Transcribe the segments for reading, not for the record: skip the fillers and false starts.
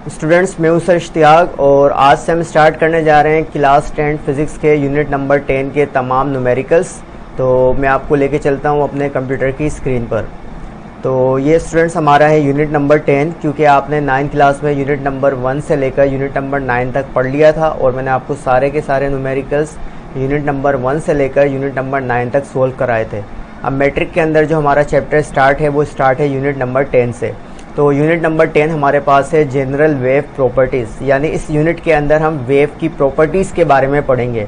Students, मैं हूं sir Ishtiyaq और आज से हम स्टार्ट करने जा रहे हैं क्लास 10 फिज़िक्स के यूनिट नंबर 10 के तमाम न्यूमेरिकल्स। तो मैं आपको लेके चलता हूं अपने कंप्यूटर की स्क्रीन पर। तो ये स्टूडेंट्स हमारा है यूनिट नंबर 10, क्योंकि आपने 9th क्लास में यूनिट नंबर 1 से लेकर यूनिट नंबर 9 तक पढ़ लिया था और मैंने आपको सारे के सारे न्यूमेरिकल्स यूनिट नंबर 1 से लेकर यूनिट नंबर 9 तक सोल्व कराए थे। अब मैट्रिक के अंदर जो हमारा चैप्टर स्टार्ट है वो स्टार्ट है यूनिट नंबर 10 से। तो यूनिट नंबर 10 हमारे पास है जनरल वेव प्रॉपर्टीज़, यानी इस यूनिट के अंदर हम वेव की प्रॉपर्टीज़ के बारे में पढ़ेंगे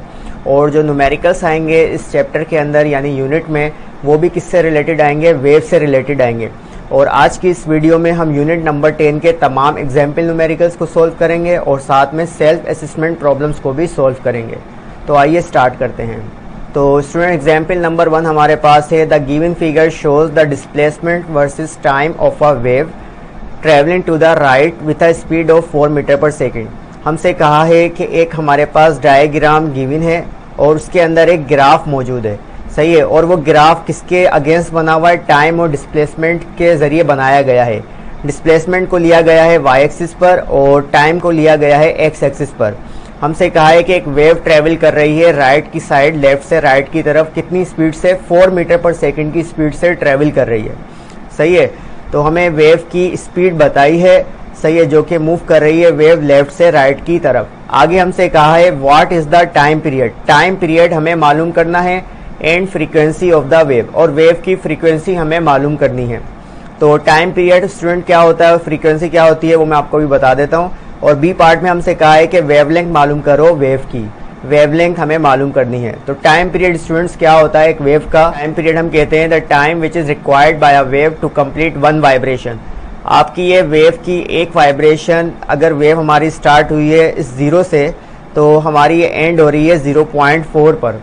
और जो न्यूमेरिकल्स आएंगे इस चैप्टर के अंदर यानी यूनिट में, वो भी किससे रिलेटेड आएंगे, वेव से रिलेटेड आएंगे। और आज की इस वीडियो में हम यूनिट नंबर 10 के तमाम एग्जाम्पल न्यूमेरिकल्स को सोल्व करेंगे और साथ में सेल्फ असेसमेंट प्रॉब्लम्स को भी सोल्व करेंगे। तो आइए स्टार्ट करते हैं। तो स्टूडेंट, एग्जाम्पल नंबर 1 हमारे पास है the given figure shows the displacement versus time of a wave travelling to the right with a speed of 4 metre per second. हमसे कहा है कि एक हमारे पास डायग्राम गिवन है और उसके अंदर एक ग्राफ मौजूद है, सही है। और वो ग्राफ किसके अगेंस्ट बना हुआ है, टाइम और डिस्प्लेसमेंट के ज़रिए बनाया गया है। डिस्प्लेसमेंट को लिया गया है वाई एक्सिस पर और टाइम को लिया गया है एक्स एक्सिस पर। हमसे कहा है कि एक वेव ट्रेवल कर रही है राइट की साइड, लेफ्ट से राइट की तरफ, कितनी स्पीड से, 4 मीटर पर सेकेंड की स्पीड से ट्रेवल कर रही है, सही है। तो हमें वेव की स्पीड बताई है, सही है, जो कि मूव कर रही है वेव लेफ्ट से राइट की तरफ। आगे हमसे कहा है what is the time period. Time period हमें मालूम करना है and frequency of the wave, और वेव की फ्रीक्वेंसी हमें मालूम करनी है। तो टाइम पीरियड स्टूडेंट क्या होता है, फ्रीक्वेंसी क्या होती है, वो मैं आपको भी बता देता हूँ। और बी पार्ट में हमसे कहा है कि वेवलेंथ मालूम करो, वेव की वेवलेंथ हमें मालूम करनी है। तो टाइम पीरियड स्टूडेंट्स क्या होता है एक वेव का, टाइम पीरियड हम कहते हैं the time which is required by a wave to complete one vibration. आपकी ये वेव की एक वाइब्रेशन, अगर वेव हमारी स्टार्ट हुई है इस 0 से, तो हमारी ये एंड हो रही है 0.4 पर,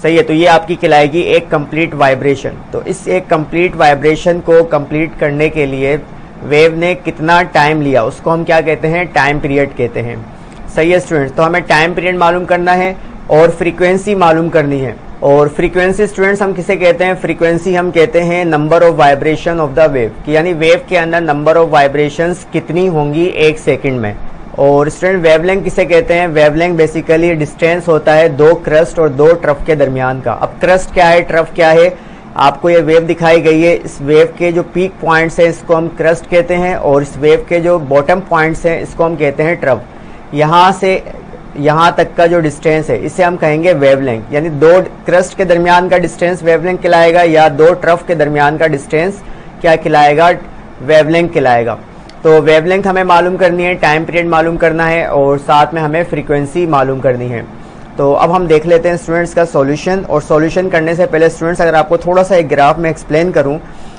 सही है। तो ये आपकी कहलाएगी एक कंप्लीट वाइब्रेशन। तो इस एक कंप्लीट वाइब्रेशन को कंप्लीट करने के लिए वेव ने कितना टाइम लिया, उसको हम क्या कहते हैं, टाइम पीरियड कहते हैं, सही है स्टूडेंट्स। तो हमें टाइम पीरियड मालूम करना है और फ्रीक्वेंसी मालूम करनी है। और फ्रीक्वेंसी स्टूडेंट्स हम किसे कहते हैं, फ्रीक्वेंसी हम कहते हैं number of vibration of the wave, यानी वेव के अंदर नंबर ऑफ वाइब्रेशंस कितनी होंगी एक सेकंड में। और स्टूडेंट वेवलेंथ किसे कहते हैं, वेवलेंथ बेसिकली डिस्टेंस होता है 2 क्रस्ट और 2 ट्रफ के दरमियान का। अब क्रस्ट क्या है, ट्रफ क्या है, आपको ये वेव दिखाई गई है, इस वेव के जो पीक पॉइंट्स हैं इसको हम क्रस्ट कहते हैं और इस वेव के जो बॉटम पॉइंट्स हैं इसको हम कहते हैं ट्रफ। यहाँ से यहाँ तक का जो डिस्टेंस है इसे हम कहेंगे वेवलेंथ, यानी 2 क्रस्ट के दरमियान का डिस्टेंस वेवलेंथ कहलाएगा या 2 ट्रफ के दरमियान का डिस्टेंस क्या कहलाएगा, वेवलेंथ कहलाएगा। तो वेवलेंथ हमें मालूम करनी है, टाइम पीरियड मालूम करना है और साथ में हमें फ्रीक्वेंसी मालूम करनी है। तो अब हम देख लेते हैं स्टूडेंट्स का सॉल्यूशन। और सॉल्यूशन करने से पहले स्टूडेंट्स अगर आपको थोड़ा सा एक ग्राफ में एक्सप्लेन करूं,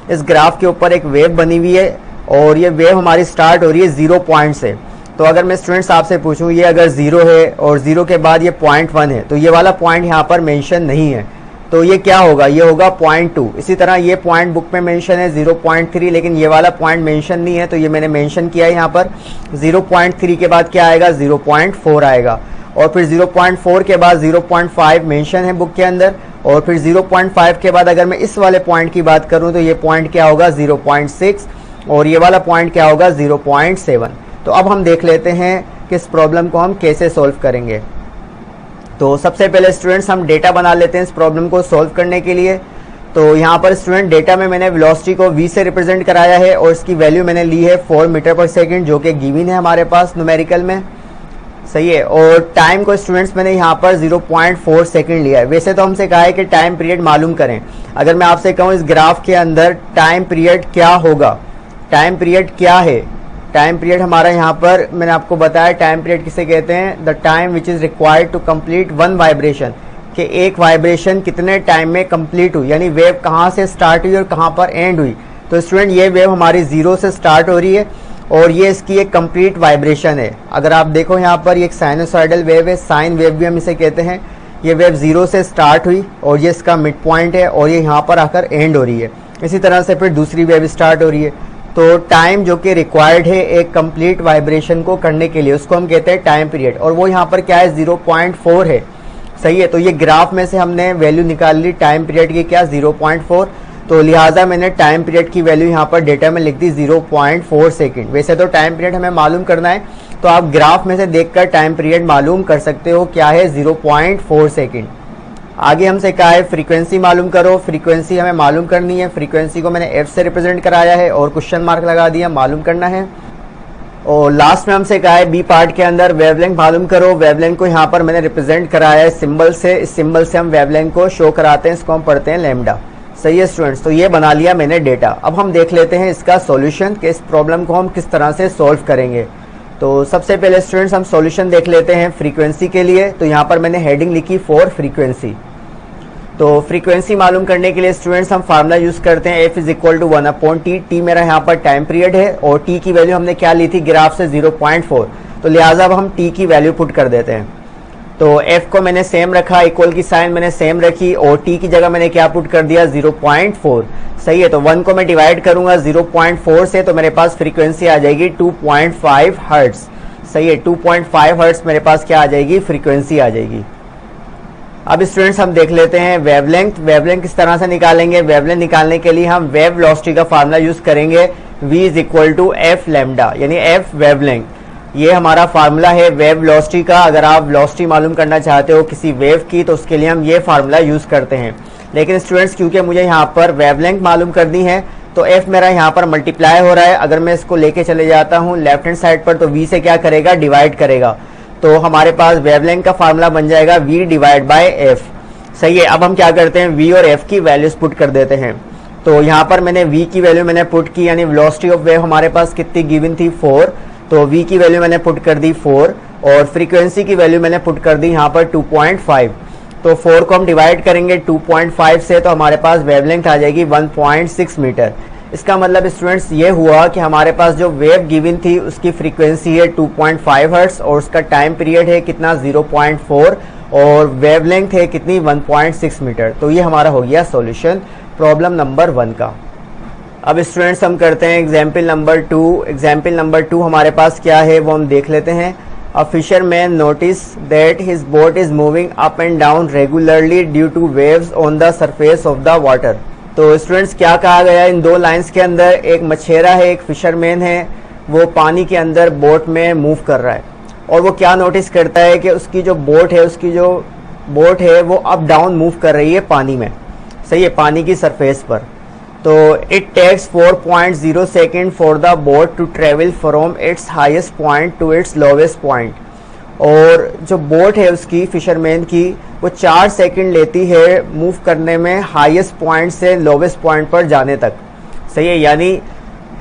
इस ग्राफ के ऊपर एक वेव बनी हुई है और ये वेव हमारी स्टार्ट हो रही है 0 पॉइंट से। तो अगर मैं स्टूडेंट्स आपसे पूछूं ये अगर 0 है और 0 के बाद ये 0.1 है, तो ये वाला पॉइंट यहाँ पर मेंशन नहीं है, तो ये क्या होगा, ये होगा 0.2। इसी तरह ये पॉइंट बुक में मेंशन है 0.3, लेकिन ये वाला पॉइंट मेंशन नहीं है, तो ये मैंने मेंशन किया है यहाँ पर। 0.3 के बाद क्या आएगा, 0.4 आएगा और फिर 0.4 के बाद 0.5 मेंशन है बुक के अंदर और फिर 0.5 के बाद अगर मैं इस वाले पॉइंट की बात करूं तो ये पॉइंट क्या होगा, 0.6 और ये वाला पॉइंट क्या होगा, 0.7। तो अब हम देख लेते हैं कि इस प्रॉब्लम को हम कैसे सॉल्व करेंगे। तो सबसे पहले स्टूडेंट्स हम डेटा बना लेते हैं इस प्रॉब्लम को सॉल्व करने के लिए। तो यहाँ पर स्टूडेंट डेटा में मैंने वेलोसिटी को v से रिप्रेजेंट कराया है और इसकी वैल्यू मैंने ली है 4 मीटर पर सेकेंड, जो कि गिवन है हमारे पास न्यूमेरिकल में, सही है। और टाइम को स्टूडेंट्स मैंने यहाँ पर 0.4 सेकंड लिया है। वैसे तो हमसे कहा है कि टाइम पीरियड मालूम करें। अगर मैं आपसे कहूँ इस ग्राफ के अंदर टाइम पीरियड क्या होगा, टाइम पीरियड क्या है, टाइम पीरियड हमारा यहाँ पर मैंने आपको बताया टाइम पीरियड किसे कहते हैं, the time which is required to complete one vibration, कि एक वाइब्रेशन कितने टाइम में कंप्लीट हुई, यानी वेव कहाँ से स्टार्ट हुई और कहाँ पर एंड हुई। तो स्टूडेंट ये वेव हमारी 0 से स्टार्ट हो रही है और ये इसकी एक कंप्लीट वाइब्रेशन है। अगर आप देखो यहाँ पर ये एक साइनोसॉइडल वेव है, साइन वेव भी हम इसे कहते हैं। ये वेव 0 से स्टार्ट हुई और ये इसका मिड पॉइंट है और ये यहाँ पर आकर एंड हो रही है। इसी तरह से फिर दूसरी वेव स्टार्ट हो रही है। तो टाइम जो कि रिक्वायर्ड है एक कंप्लीट वाइब्रेशन को करने के लिए उसको हम कहते हैं टाइम पीरियड, और वो यहाँ पर क्या है, 0.4 है, सही है। तो ये ग्राफ में से हमने वैल्यू निकाल ली टाइम पीरियड की, क्या, 0.4। तो लिहाजा मैंने टाइम पीरियड की वैल्यू यहाँ पर डेटा में लिख दी 0.4 सेकेंड। वैसे तो टाइम पीरियड हमें मालूम करना है, तो आप ग्राफ में से देखकर टाइम पीरियड मालूम कर सकते हो, क्या है 0.4 सेकेंड। आगे हमसे कहा है फ्रीक्वेंसी मालूम करो। फ्रीक्वेंसी हमें मालूम करनी है, फ्रीक्वेंसी को मैंने एफ से रिप्रेजेंट कराया है और क्वेश्चन मार्क लगा दिया, मालूम करना है। और लास्ट में हमसे कहा है बी पार्ट के अंदर वेवलेंथ मालूम करो। वेवलेंथ को यहाँ पर मैंने रिप्रेजेंट कराया है सिंबल से, इस सिंबल से हम वेवलेंथ को शो कराते हैं, इसको हम पढ़ते हैं लैम्डा। सही है स्टूडेंट्स, तो ये बना लिया मैंने डेटा। अब हम देख लेते हैं इसका सॉल्यूशन कि इस प्रॉब्लम को हम किस तरह से सॉल्व करेंगे। तो सबसे पहले स्टूडेंट्स हम सॉल्यूशन देख लेते हैं फ्रीक्वेंसी के लिए। तो यहाँ पर मैंने हेडिंग लिखी फॉर फ्रीक्वेंसी। तो फ्रीक्वेंसी मालूम करने के लिए स्टूडेंट्स हम फार्मूला यूज करते हैं f = 1/t। टी मेरा यहाँ पर टाइम पीरियड है और t की वैल्यू हमने क्या ली थी ग्राफ से 0.4, तो लिहाजा अब हम t की वैल्यू पुट कर देते हैं। तो f को मैंने सेम रखा, इक्वल की साइन मैंने सेम रखी और t की जगह मैंने क्या पुट कर दिया 0.4। सही है, तो 1 को मैं डिवाइड करूंगा 0.4 से, तो मेरे पास फ्रीक्वेंसी आ जाएगी 2.5 हर्ट्ज। सही है, 2.5 हर्ट्ज मेरे पास क्या आ जाएगी, फ्रीक्वेंसी आ जाएगी। अब स्टूडेंट्स हम देख लेते हैं वेवलेंथ। वेवलेंथ किस तरह से निकालेंगे? वेवलेंथ निकालने के लिए हम वेव वेलोसिटी का फार्मूला यूज करेंगे, v = f लैम्डा, यानी f वेवलेंथ। ये हमारा फार्मूला है वेव वेलोसिटी का। अगर आप वेलोसिटी मालूम करना चाहते हो किसी वेव की, तो उसके लिए हम ये फार्मूला यूज करते हैं। लेकिन स्टूडेंट्स क्योंकि मुझे यहाँ पर वेवलेंथ मालूम करनी है, तो f मेरा यहाँ पर मल्टीप्लाई हो रहा है। अगर मैं इसको लेके चले जाता हूँ लेफ्ट हैंड साइड पर, तो v से क्या करेगा, डिवाइड करेगा। तो हमारे पास वेवलेंथ का फार्मूला बन जाएगा v/f। सही है, अब हम क्या करते हैं, v और f की वैल्यूज पुट कर देते हैं। तो यहाँ पर मैंने v की वैल्यू मैंने पुट की, यानी वेलोसिटी ऑफ वेव हमारे पास कितनी गिवन थी 4, तो v की वैल्यू मैंने पुट कर दी 4 और फ्रीक्वेंसी की वैल्यू मैंने पुट कर दी यहाँ पर 2.5। तो 4 को हम डिवाइड करेंगे 2.5 से, तो हमारे पास वेवलेंथ आ जाएगी 1.6 मीटर। इसका मतलब स्टूडेंट्स ये हुआ कि हमारे पास जो वेव गिवन थी उसकी फ्रीक्वेंसी है 2.5 हर्ट्ज और उसका टाइम पीरियड है कितना 0.4 और वेवलेंथ है कितनी 1.6 मीटर। तो ये हमारा हो गया सॉल्यूशन प्रॉब्लम नंबर 1 का। अब स्टूडेंट्स हम करते हैं एग्जाम्पल नंबर 2। एग्जाम्पल नंबर 2 हमारे पास क्या है वो हम देख लेते हैं। A fisherman notice that his boat is moving up and down regularly due two waves on the surface of the water. तो स्टूडेंट्स क्या कहा गया इन दो लाइंस के अंदर, एक मछेरा है एक फिशरमैन है, वो पानी के अंदर बोट में मूव कर रहा है और वो क्या नोटिस करता है कि उसकी जो बोट है वो अप डाउन मूव कर रही है पानी में। सही है, पानी की सरफेस पर। तो it takes 4.0 second for the boat to travel from its highest point to its lowest point. और जो बोट है उसकी फिशरमैन की वो 4 सेकंड लेती है मूव करने में हाईएस्ट पॉइंट से लोवेस्ट पॉइंट पर जाने तक। सही है, यानी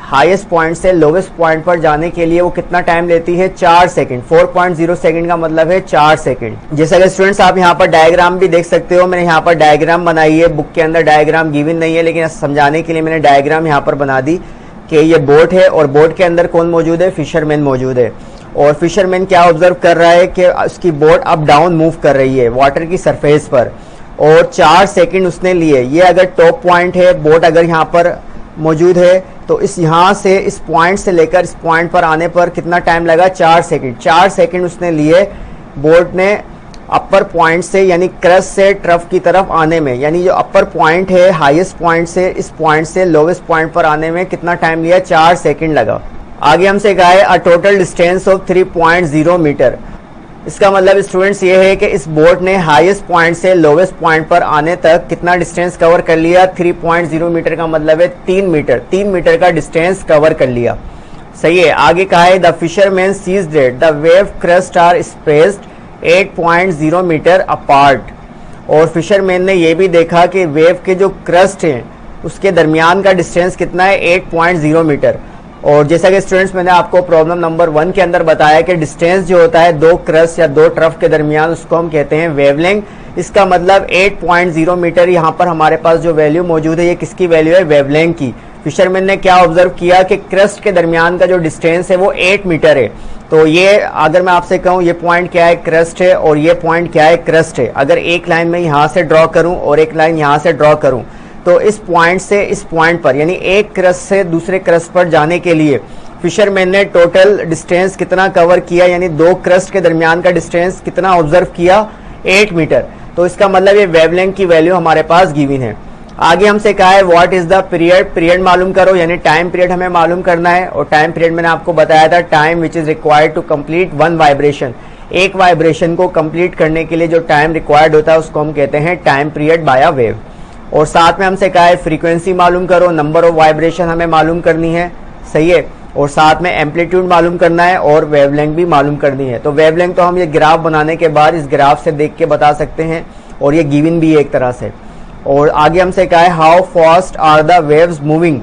हाईएस्ट पॉइंट से लोवेस्ट पॉइंट पर जाने के लिए वो कितना टाइम लेती है, 4 सेकंड। 4.0 सेकंड का मतलब है 4 सेकंड। जैसा कि स्टूडेंट्स आप यहाँ पर डायग्राम भी देख सकते हो, मैंने यहाँ पर डायग्राम बनाई है। बुक के अंदर डायग्राम गिवन नहीं है, लेकिन समझाने के लिए मैंने डायग्राम यहाँ पर बना दी कि ये बोट है और बोट के अंदर कौन मौजूद है, फिशरमैन मौजूद है। और फिशरमैन क्या ऑब्जर्व कर रहा है कि उसकी बोट अप डाउन मूव कर रही है वाटर की सरफेस पर और 4 सेकंड उसने लिए। ये अगर टॉप पॉइंट है, बोट अगर यहाँ पर मौजूद है, तो इस यहाँ से इस पॉइंट से लेकर इस पॉइंट पर आने पर कितना टाइम लगा, 4 सेकंड। 4 सेकंड उसने लिए बोट ने अपर पॉइंट से यानी क्रस्ट से ट्रफ की तरफ आने में। यानी जो अपर पॉइंट है हाईएस्ट पॉइंट से इस पॉइंट से लोवेस्ट पॉइंट पर आने में कितना टाइम लिया, 4 सेकंड लगा। आगे हमसे कहा है a total distance of 3.0 metre. इसका मतलब स्टूडेंट्स ये है कि इस बोट ने हाईएस्ट पॉइंट से लोवेस्ट पॉइंट पर आने तक कितना डिस्टेंस कवर कर लिया, 3.0 मीटर का मतलब है 3 मीटर। 3 मीटर का डिस्टेंस कवर कर लिया। सही है, आगे कहा है the fisherman sees that the wave crest are spaced 8.0 metre apart. और फिशरमैन ने यह भी देखा कि वेव के जो क्रस्ट हैं उसके दरमियान का डिस्टेंस कितना है, 8.0 मीटर। और जैसा कि स्टूडेंट्स मैंने आपको प्रॉब्लम नंबर 1 के अंदर बताया कि डिस्टेंस जो होता है दो क्रस्ट या दो ट्रफ के दरमियान उसको हम कहते हैं वेवलेंथ। इसका मतलब 8.0 मीटर यहाँ पर हमारे पास जो वैल्यू मौजूद है ये किसकी वैल्यू है, वेवलेंथ की। फिशरमैन ने क्या ऑब्जर्व किया कि क्रस्ट के दरमियान का जो डिस्टेंस है वो 8 मीटर है। तो ये अगर मैं आपसे कहूँ ये पॉइंट क्या है, क्रस्ट है, और ये पॉइंट क्या है, क्रस्ट है। अगर एक लाइन में यहाँ से ड्रॉ करूँ और एक लाइन यहाँ से ड्रॉ करूँ, तो इस पॉइंट से इस पॉइंट पर यानी एक क्रस्ट से दूसरे क्रस्ट पर जाने के लिए फिशरमैन ने टोटल डिस्टेंस कितना कवर किया, यानी दो क्रस्ट के दरमियान का डिस्टेंस कितना ऑब्जर्व किया, 8 मीटर। तो इसका मतलब ये वेवलेंथ की वैल्यू हमारे पास गिवन है। आगे हमसे कहा है what is the period, period मालूम करो, यानी टाइम पीरियड हमें मालूम करना है। और टाइम पीरियड मैंने आपको बताया था time which is required to complete one vibration, एक वाइब्रेशन को कंप्लीट करने के लिए जो टाइम रिक्वायर्ड होता है उसको हम कहते हैं time period by a wave. और साथ में हमसे कहा है फ्रीक्वेंसी मालूम करो, नंबर ऑफ वाइब्रेशन हमें मालूम करनी है, सही है। और साथ में एम्पलीट्यूड मालूम करना है और वेवलेंथ भी मालूम करनी है। तो वेवलेंथ तो हम ये ग्राफ बनाने के बाद इस ग्राफ से देख के बता सकते हैं और ये गिवन भी है एक तरह से। और आगे हमसे कहा है how fast are the waves moving,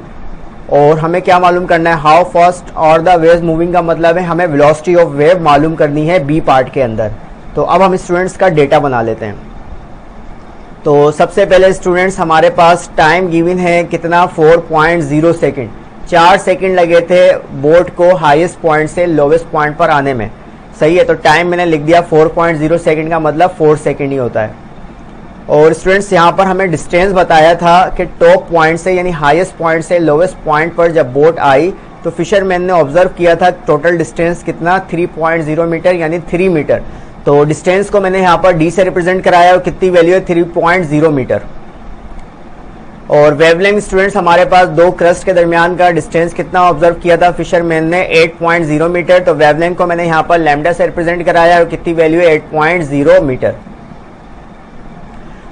और हमें क्या मालूम करना है, how fast are the waves moving का मतलब है हमें वेलोसिटी ऑफ वेव मालूम करनी है बी पार्ट के अंदर। तो अब हम स्टूडेंट्स का डेटा बना लेते हैं। तो सबसे पहले स्टूडेंट्स हमारे पास टाइम गिवन है कितना, 4.0 सेकेंड, 4 सेकेंड लगे थे बोट को हाईएस्ट पॉइंट से लोवेस्ट पॉइंट पर आने में, सही है। तो टाइम मैंने लिख दिया 4.0 सेकेंड का मतलब 4 सेकेंड ही होता है। और स्टूडेंट्स यहाँ पर हमें डिस्टेंस बताया था कि टॉप पॉइंट से यानी हाईएस्ट पॉइंट से लोवेस्ट पॉइंट पर जब बोट आई तो फिशरमैन ने ऑब्जर्व किया था टोटल डिस्टेंस कितना, 3.0 मीटर यानी 3 मीटर। तो डिस्टेंस को मैंने यहाँ पर डी से रिप्रेजेंट कराया और कितनी वैल्यू है, 3.0 मीटर। और वेवलेंथ स्टूडेंट्स हमारे पास दो क्रस्ट के दरमियान का डिस्टेंस कितना ऑब्जर्व किया था फिशरमैन ने, 8.0 मीटर। तो वेवलेंथ को मैंने यहाँ पर लैम्डा से रिप्रेजेंट कराया और कितनी वैल्यू है, 8.0 मीटर।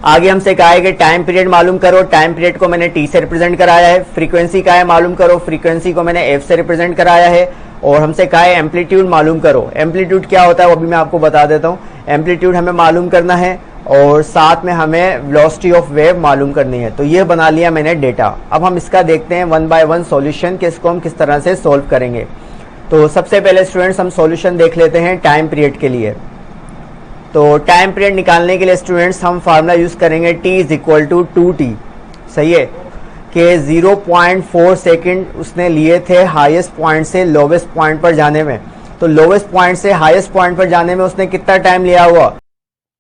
आगे हमसे कहा है कि टाइम पीरियड मालूम करो, टाइम पीरियड को मैंने टी से रिप्रेजेंट कराया है। फ्रीक्वेंसी का है मालूम करो, फ्रीक्वेंसी को मैंने एफ से रिप्रेजेंट कराया है। और हमसे कहा है एम्पलीट्यूड मालूम करो, एम्पलीट्यूड क्या होता है वो भी मैं आपको बता देता हूँ। एम्पलीट्यूड हमें मालूम करना है और साथ में हमें वेलोसिटी ऑफ वेव मालूम करनी है। तो ये बना लिया मैंने डेटा। अब हम इसका देखते हैं वन बाय वन सॉल्यूशन कि इसको हम किस तरह से सोल्व करेंगे। तो सबसे पहले स्टूडेंट्स हम सॉल्यूशन देख लेते हैं टाइम पीरियड के लिए। तो टाइम पीरियड निकालने के लिए स्टूडेंट्स हम फार्मूला यूज करेंगे T is equal to 2T, सही है, कि 0.4 सेकेंड उसने लिए थे हाईएस्ट पॉइंट से लोवेस्ट पॉइंट पर जाने में। तो लोवेस्ट पॉइंट से हाईएस्ट पॉइंट पर जाने में उसने कितना टाइम लिया हुआ,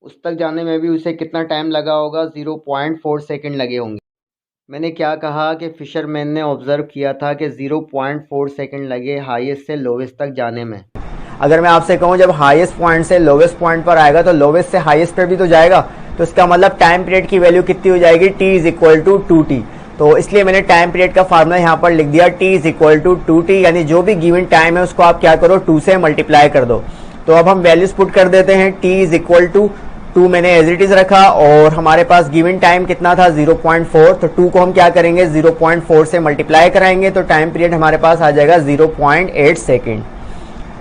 उस तक जाने में भी उसे कितना टाइम लगा होगा, 0.4 सेकेंड लगे होंगे। मैंने क्या कहा कि फिशरमैन ने ऑब्जर्व किया था कि 0.4 सेकेंड लगे हाईएस्ट से लोवेस्ट तक जाने में। अगर मैं आपसे कहूं जब हाईएस्ट पॉइंट से लोवेस्ट पॉइंट पर आएगा तो लोवेस्ट से हाईएस्ट पर भी तो जाएगा, तो इसका मतलब टाइम पीरियड की वैल्यू कितनी हो जाएगी, T is equal to 2T। तो इसलिए मैंने टाइम पीरियड का फार्मूला यहाँ पर लिख दिया T is equal to 2T, यानी जो भी गिवन टाइम है उसको आप क्या करो 2 से मल्टीप्लाई कर दो। तो अब हम वैल्यूज पुट कर देते हैं। T इज इक्वल टू 2 मैंने एज इट इज रखा और हमारे पास गिवन टाइम कितना था 0.4, तो 2 को हम क्या करेंगे 0.4 से मल्टीप्लाई कराएंगे तो टाइम पीरियड हमारे पास आ जाएगा 0.8 सेकेंड।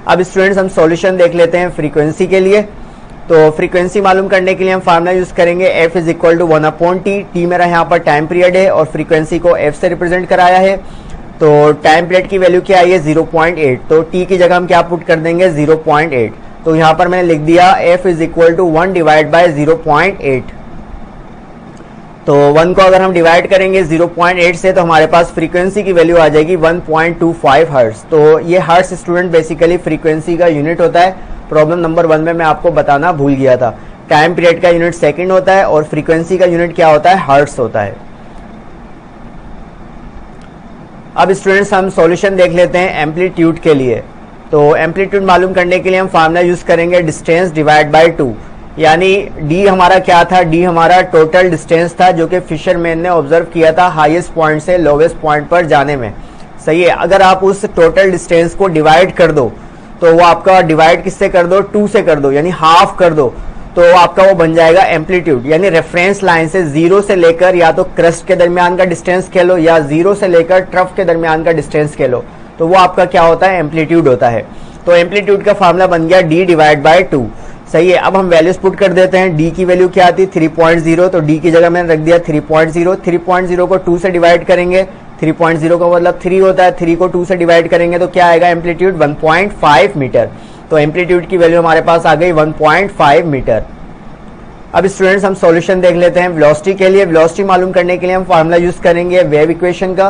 अब स्टूडेंट्स हम सॉल्यूशन देख लेते हैं फ्रीक्वेंसी के लिए। तो फ्रीक्वेंसी मालूम करने के लिए हम फार्मूला यूज करेंगे F is equal to 1/T। T मेरा यहाँ पर टाइम पीरियड है और फ्रीक्वेंसी को F से रिप्रेजेंट कराया है। तो टाइम पीरियड की वैल्यू क्या आई है 0.8, तो T की जगह हम क्या पुट कर देंगे 0.8। तो यहाँ पर मैंने लिख दिया F is equal to 1 divide by 0.8। तो 1 को अगर हम डिवाइड करेंगे 0.8 से तो हमारे पास फ्रीक्वेंसी की वैल्यू आ जाएगी 1.25 हर्ट्ज। तो ये हर्ट्ज स्टूडेंट बेसिकली फ्रीक्वेंसी का यूनिट होता है। प्रॉब्लम नंबर 1 में मैं आपको बताना भूल गया था। टाइम पीरियड का यूनिट सेकंड होता है और फ्रीक्वेंसी का यूनिट क्या होता है, हर्ट्ज होता है। अब स्टूडेंट्स हम सॉल्यूशन देख लेते हैं एम्पलीट्यूड के लिए। तो एम्पलीट्यूड मालूम करने के लिए हम फार्मूला यूज करेंगे डिस्टेंस डिवाइड बाय 2, यानी D हमारा क्या था, D हमारा टोटल डिस्टेंस था जो कि फिशरमैन ने ऑब्जर्व किया था हाईएस्ट पॉइंट से लोवेस्ट पॉइंट पर जाने में, सही है। अगर आप उस टोटल डिस्टेंस को डिवाइड कर दो तो वो आपका डिवाइड किससे कर दो, 2 से कर दो, यानी हाफ कर दो, तो आपका वो बन जाएगा एम्पलीट्यूड। यानी रेफरेंस लाइन से 0 से लेकर या तो क्रस्ट के दरमियान का डिस्टेंस कह लो या 0 से लेकर ट्रफ के दरमियान का डिस्टेंस कह लो, तो वो आपका क्या होता है, एम्पलीट्यूड होता है। तो एम्पलीट्यूड का फार्मूला बन गया D डिवाइड बाय 2, सही है। अब हम वैल्यूज पुट कर देते हैं। D की वैल्यू क्या आती है 3.0, तो D की जगह मैंने रख दिया 3.0। 3.0 को 2 से डिवाइड करेंगे, 3.0 का मतलब 3 होता है, 3 को 2 से डिवाइड करेंगे तो क्या आएगा एम्पलीट्यूड 1.5 मीटर। तो एम्पलीट्यूड की वैल्यू हमारे पास आ गई 1.5 मीटर। अब स्टूडेंट्स हम सॉल्यूशन देख लेते हैं वेलोसिटी के लिए। वेलोसिटी मालूम करने के लिए हम फार्मूला यूज करेंगे वेव इक्वेशन का।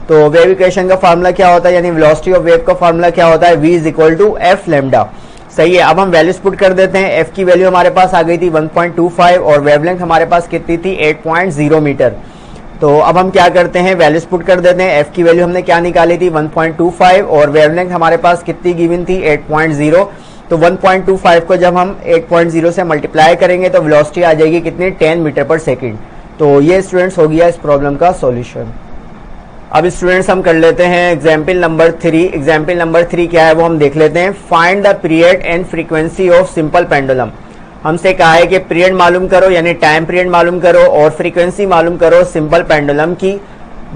तो वेव इक्वेशन का फार्मूला क्या होता है, यानी वेलोसिटी ऑफ वेव का फार्मूला क्या होता है, v is equal to F lambda, सही है। अब हम वैल्यूज पुट कर देते हैं। f की वैल्यू हमारे पास आ गई थी 1.25 और वेवलेंथ हमारे पास कितनी थी 8.0 मीटर। तो अब हम क्या करते हैं, वैल्यूज पुट कर देते हैं। f की वैल्यू हमने क्या निकाली थी 1.25 और वेवलेंथ हमारे पास कितनी गिवन थी 8.0। तो 1.25 को जब हम 8.0 से मल्टीप्लाई करेंगे तो वेलोसिटी आ जाएगी कितनी 10 मीटर पर सेकेंड। तो ये स्टूडेंट्स हो गया इस प्रॉब्लम का सॉल्यूशन। अब स्टूडेंट्स हम कर लेते हैं एग्जाम्पल नंबर 3। एग्जाम्पल नंबर 3 क्या है वो हम देख लेते हैं। Find the period and frequency of simple pendulum. हमसे कहा है कि पीरियड मालूम करो यानी टाइम पीरियड मालूम करो और फ्रीक्वेंसी मालूम करो सिंपल पेंडुलम की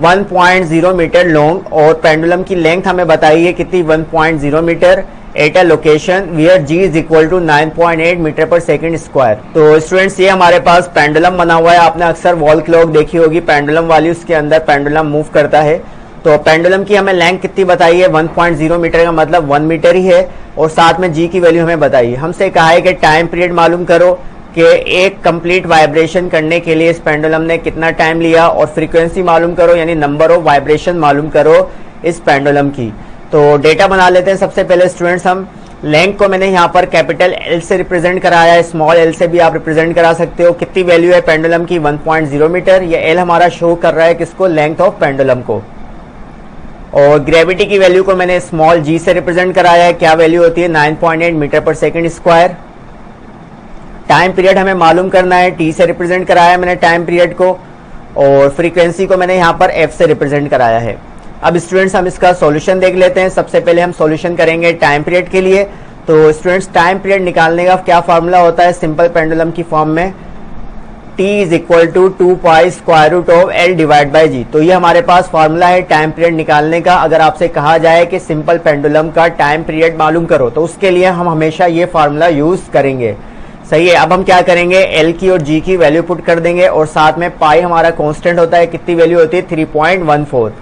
1.0 मीटर लॉन्ग, और पेंडुलम की लेंथ हमें बताई है कितनी 1.0 metre at a location where G is equal to 9.8 metre per second square. तो स्टूडेंट्स ये हमारे पास पेंडुलम बना हुआ है। आपने अक्सर वॉल क्लॉक देखी होगी, पेंडुलम वाली उसके अंदर पेंडुलम मूव करता है। तो पेंडुलम की हमें लेंथ कितनी बताई है 1.0 मीटर का मतलब 1 मीटर ही है, और साथ में जी की वैल्यू हमें बताई है। हमसे कहा है कि टाइम पीरियड मालूम करो कि एक कंप्लीट वाइब्रेशन करने के लिए इस पेंडुलम ने कितना टाइम लिया, और फ्रीक्वेंसी मालूम करो यानी नंबर ऑफ वाइब्रेशन मालूम करो इस पेंडुलम की। तो डेटा बना लेते हैं। सबसे पहले स्टूडेंट्स हम लेंथ को मैंने यहाँ पर कैपिटल एल से रिप्रेजेंट कराया है, स्मॉल एल से भी आप रिप्रेजेंट करा सकते हो। कितनी वैल्यू है पेंडुलम की 1.0 मीटर। ये एल हमारा शो कर रहा है किसको, लेंथ ऑफ पेंडुलम को। और ग्रेविटी की वैल्यू को मैंने स्मॉल जी से रिप्रेजेंट कराया है, क्या वैल्यू होती है 9.8 metre per second square. Time period हमें मालूम करना है, टी से रिप्रेजेंट कराया है मैंने टाइम पीरियड को, और फ्रीक्वेंसी को मैंने यहाँ पर एफ से रिप्रेजेंट कराया है। अब स्टूडेंट्स हम इसका सॉल्यूशन देख लेते हैं। सबसे पहले हम सॉल्यूशन करेंगे टाइम पीरियड के लिए। तो स्टूडेंट्स टाइम पीरियड निकालने का क्या फार्मूला होता है सिंपल पेंडुलम की फॉर्म में, t is equal to 2 pi square root of L divide by G. तो ये हमारे पास फार्मूला है टाइम पीरियड निकालने का। अगर आपसे कहा जाए कि सिंपल पेंडुलम का टाइम पीरियड मालूम करो तो उसके लिए हम हमेशा ये फार्मूला यूज करेंगे। सही है। अब हम क्या करेंगे, एल की और जी की वैल्यू पुट कर देंगे, और साथ में पाई हमारा कांस्टेंट होता है, कितनी वैल्यू होती है 3.14।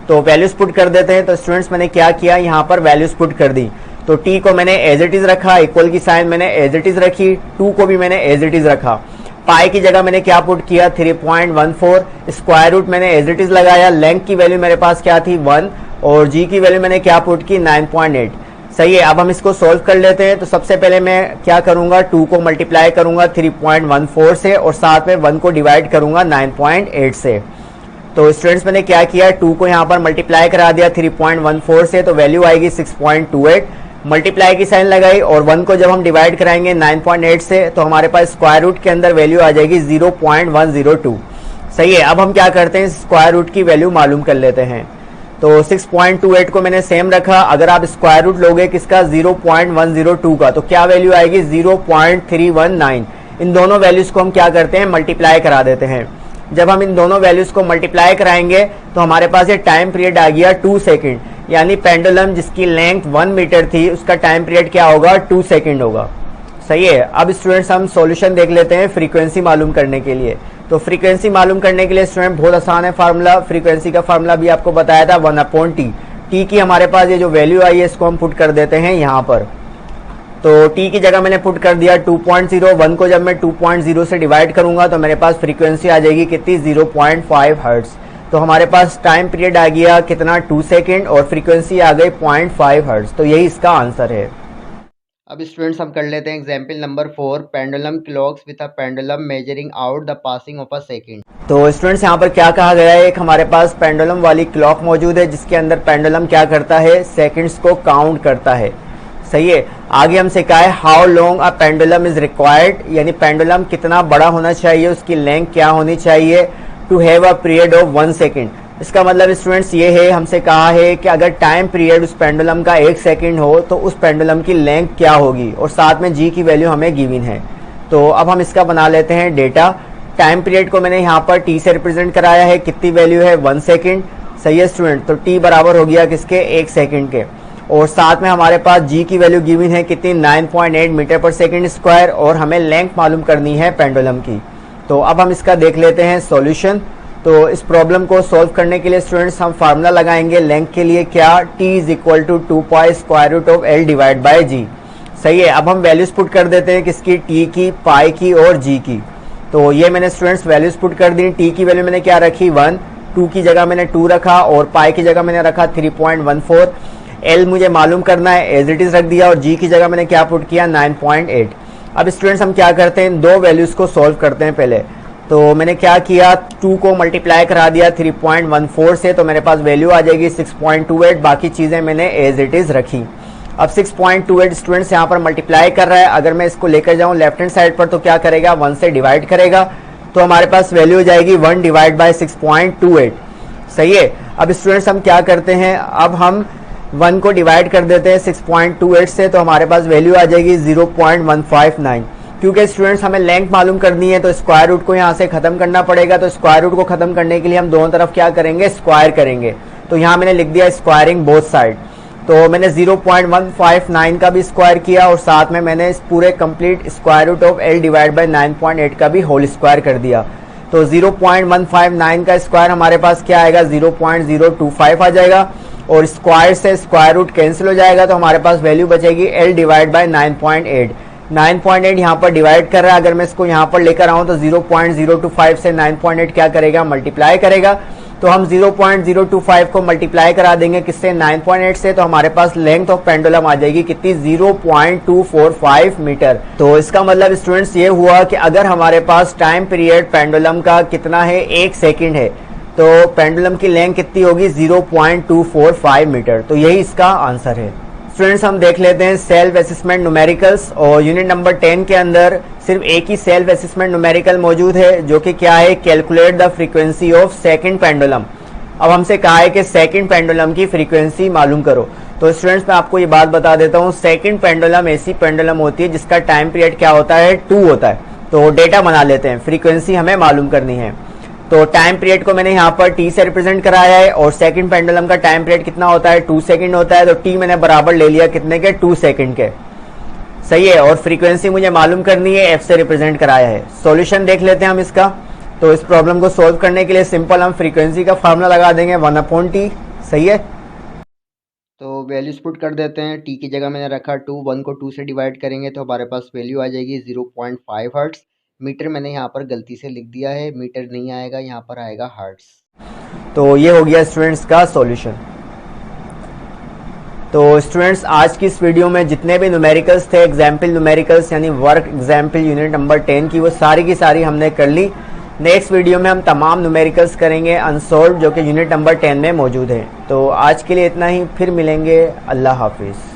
तो वैल्यूज पुट कर देते हैं। तो स्टूडेंट्स मैंने क्या किया, यहाँ पर वैल्यूज पुट कर दी। तो टी को मैंने एज इट इज रखा, इक्वल की साइन मैंने एज इट इज रखी, 2 को भी मैंने एज इट इज रखा। पाई की जगह मैंने क्या पुट किया 3.14, स्क्वायर रूट मैंने एज इट इज लगाया। लेंथ की वैल्यू मेरे पास क्या थी 1, और जी की वैल्यू मैंने क्या पुट की 9.8। सही है। अब हम इसको सोल्व कर लेते हैं। तो सबसे पहले मैं क्या करूंगा, 2 को मल्टीप्लाई करूंगा 3.14 से, और साथ में 1 को डिवाइड करूंगा 9.8 से। तो स्टूडेंट्स मैंने क्या किया, 2 को यहाँ पर मल्टीप्लाई करा दिया 3.14 से, तो वैल्यू आएगी 6.28। मल्टीप्लाई की साइन लगाई, और 1 को जब हम डिवाइड कराएंगे 9.8 से तो हमारे पास स्क्वायर रूट के अंदर वैल्यू आ जाएगी 0.102। सही है। अब हम क्या करते हैं, स्क्वायर रूट की वैल्यू मालूम कर लेते हैं। तो 6.28 को मैंने सेम रखा। अगर आप स्क्वायर रूट लोगे किसका 0.102 का, तो क्या वैल्यू आएगी 0.319। इन दोनों वैल्यूज को हम क्या करते हैं, मल्टीप्लाई करा देते हैं। जब हम इन दोनों वैल्यूज को मल्टीप्लाई कराएंगे तो हमारे पास ये टाइम पीरियड आ गया 2 सेकेंड, यानी पेंडुलम जिसकी लेंथ 1 मीटर थी उसका टाइम पीरियड क्या होगा 2 सेकेंड होगा। सही है। अब स्टूडेंट्स हम सॉल्यूशन देख लेते हैं फ्रीक्वेंसी मालूम करने के लिए। तो फ्रीक्वेंसी मालूम करने के लिए स्टूडेंट बहुत आसान है फार्मूला। फ्रीक्वेंसी का फार्मूला भी आपको बताया था 1/t। टी की हमारे पास ये जो वैल्यू आई है इसको हम पुट कर देते हैं यहाँ पर। तो t की जगह मैंने पुट कर दिया 2.0। 1 को जब मैं 2.0 से डिवाइड करूंगा तो मेरे पास फ्रीक्वेंसी आ जाएगी कितनी 0.5 हर्ट्ज। तो हमारे पास टाइम पीरियड आ गया कितना 2 सेकेंड, और फ्रीक्वेंसी आ गई 0.5 हर्ट्ज। तो यही इसका आंसर है। अब स्टूडेंट्स हम कर लेते हैं example number 4, pendulum clocks with a pendulum measuring out the passing of a second. तो स्टूडेंट्स यहाँ पर क्या कहा गया है, एक हमारे पास पेंडुलम वाली क्लॉक मौजूद है जिसके अंदर पेंडुलम क्या करता है, सेकेंड्स को काउंट करता है। सही है। आगे हमसे कहा है how long a pendulum is required, यानी पेंडुलम कितना बड़ा होना चाहिए, उसकी लेंथ क्या होनी चाहिए to have a period of 1 second. इसका मतलब स्टूडेंट्स ये है, हमसे कहा है कि अगर टाइम पीरियड उस पेंडुलम का 1 सेकेंड हो तो उस पेंडुलम की लेंथ क्या होगी, और साथ में जी की वैल्यू हमें गिवन है। तो अब हम इसका बना लेते हैं डेटा। टाइम पीरियड को मैंने यहाँ पर टी से रिप्रेजेंट कराया है, कितनी वैल्यू है 1 सेकेंड। सही है स्टूडेंट। तो टी बराबर हो गया किसके 1 सेकेंड के, और साथ में हमारे पास जी की वैल्यू गिवन है कितनी 9.8 मीटर पर सेकेंड स्क्वायर, और हमें लेंथ मालूम करनी है पेंडुलम की। तो अब हम इसका देख लेते हैं सॉल्यूशन। तो इस प्रॉब्लम को सॉल्व करने के लिए स्टूडेंट्स हम फार्मूला लगाएंगे लेंथ के लिए, क्या t is equal to 2 pi square root of L divide by G. सही है। अब हम वैल्यूज पुट कर देते हैं किसकी, t की, पाई की और g की। तो ये मैंने स्टूडेंट्स वैल्यूज पुट कर दी। t की वैल्यू मैंने क्या रखी 1, 2 की जगह मैंने 2 रखा, और पाई की जगह मैंने रखा 3.14। एल मुझे मालूम करना है, एज इट इज रख दिया, और जी की जगह मैंने क्या पुट किया 9.8। अब स्टूडेंट्स हम क्या करते हैं, दो वैल्यूज को सॉल्व करते हैं पहले। तो मैंने क्या किया, 2 को मल्टीप्लाई करा दिया 3.14 से, तो मेरे पास वैल्यू आ जाएगी 6.28। बाकी चीजें मैंने एज इट इज रखी। अब 6.28 स्टूडेंट्स यहाँ पर मल्टीप्लाई कर रहा है। अगर मैं इसको लेकर जाऊं लेफ्ट हैंड साइड पर तो क्या करेगा, 1 से डिवाइड करेगा। तो हमारे पास वैल्यू हो जाएगी 1 डिवाइड बाई 6.28। सही है। अब स्टूडेंट्स हम क्या करते हैं, अब हम 1 को डिवाइड कर देते हैं 6.28 से, तो हमारे पास वैल्यू आ जाएगी 0.159। क्योंकि स्टूडेंट्स हमें लेंथ मालूम करनी है तो स्क्वायर रूट को यहाँ से खत्म करना पड़ेगा। तो स्क्वायर रूट को खत्म करने के लिए हम दोनों तरफ क्या करेंगे, स्क्वायर करेंगे। तो यहाँ मैंने लिख दिया स्क्वायरिंग बोथ साइड। तो मैंने 0.159 का भी स्क्वायर किया और साथ में मैंने इस पूरे complete square root of L divide by 9.8 का भी होल स्क्वायर कर दिया। तो 0.159 का स्क्वायर हमारे पास क्या आएगा, 0.025 आ जाएगा और स्क्वायर से स्क्वायर रूट कैंसिल हो जाएगा। तो हमारे पास वैल्यू बचेगी L डिवाइड बाई 9.8। 9.8 यहाँ पर डिवाइड कर रहा है, अगर मैं इसको यहाँ पर लेकर आऊँ तो 0.025 से 9.8 क्या करेगा, मल्टीप्लाई करेगा। तो हम 0.025 को मल्टीप्लाई करा देंगे किससे, 9.8 से। तो हमारे पास लेंथ ऑफ पेंडुलम आ जाएगी कितनी, 0.245 मीटर। तो इसका मतलब स्टूडेंट्स ये हुआ कि अगर हमारे पास टाइम पीरियड पेंडुलम का कितना है, 1 सेकेंड है, तो पेंडुलम की लेंथ कितनी होगी, 0.245 मीटर। तो यही इसका आंसर है। स्टूडेंट्स हम देख लेते हैं सेल्फ असेसमेंट न्यूमेरिकल्स, और यूनिट नंबर 10 के अंदर सिर्फ एक ही सेल्फ असेसमेंट न्यूमेरिकल मौजूद है, जो कि क्या है, calculate the frequency of second pendulum. अब हमसे कहा है कि सेकंड पेंडुलम की फ्रीक्वेंसी मालूम करो। तो स्टूडेंट्स मैं आपको ये बात बता देता हूँ, सेकंड पेंडुलम ऐसी पेंडुलम होती है जिसका टाइम पीरियड क्या होता है, 2 होता है। तो डेटा बना लेते हैं, फ्रीक्वेंसी हमें मालूम करनी है। तो टाइम पीरियड को मैंने यहाँ पर t से रिप्रेजेंट कराया है और सेकंड पेंडुलम का टाइम पीरियड कितना होता है, 2 सेकंड होता है। तो t मैंने बराबर ले लिया कितने के, 2 सेकंड के। सही है। और फ्रीक्वेंसी मुझे मालूम करनी है, f से रिप्रेजेंट कराया है। सॉल्यूशन देख लेते हैं हम इसका। तो इस प्रॉब्लम को सोल्व करने के लिए सिंपल हम फ्रीक्वेंसी का फार्मूला लगा देंगे 1/t। सही है। तो वैल्यूज पुट कर देते हैं। t की जगह मैंने रखा 2, 1 को 2 से डिवाइड करेंगे तो हमारे पास वैल्यू आ जाएगी 0.5 हर्ट्स। मीटर मैंने यहाँ पर गलती से लिख दिया है, मीटर नहीं आएगा, यहाँ पर आएगा हर्ट्स। तो ये हो गया स्टूडेंट्स का सॉल्यूशन। तो स्टूडेंट्स आज की इस वीडियो में जितने भी न्यूमेरिकल्स थे, एग्जाम्पल न्यूमेरिकल्स यानी वर्क एग्जाम्पल यूनिट नंबर 10 की, वो सारी की सारी हमने कर ली। नेक्स्ट वीडियो में हम तमाम न्यूमेरिकल्स करेंगे अनसॉल्व्ड, जो कि यूनिट नंबर 10 में मौजूद है। तो आज के लिए इतना ही, फिर मिलेंगे। अल्लाह हाफिज़।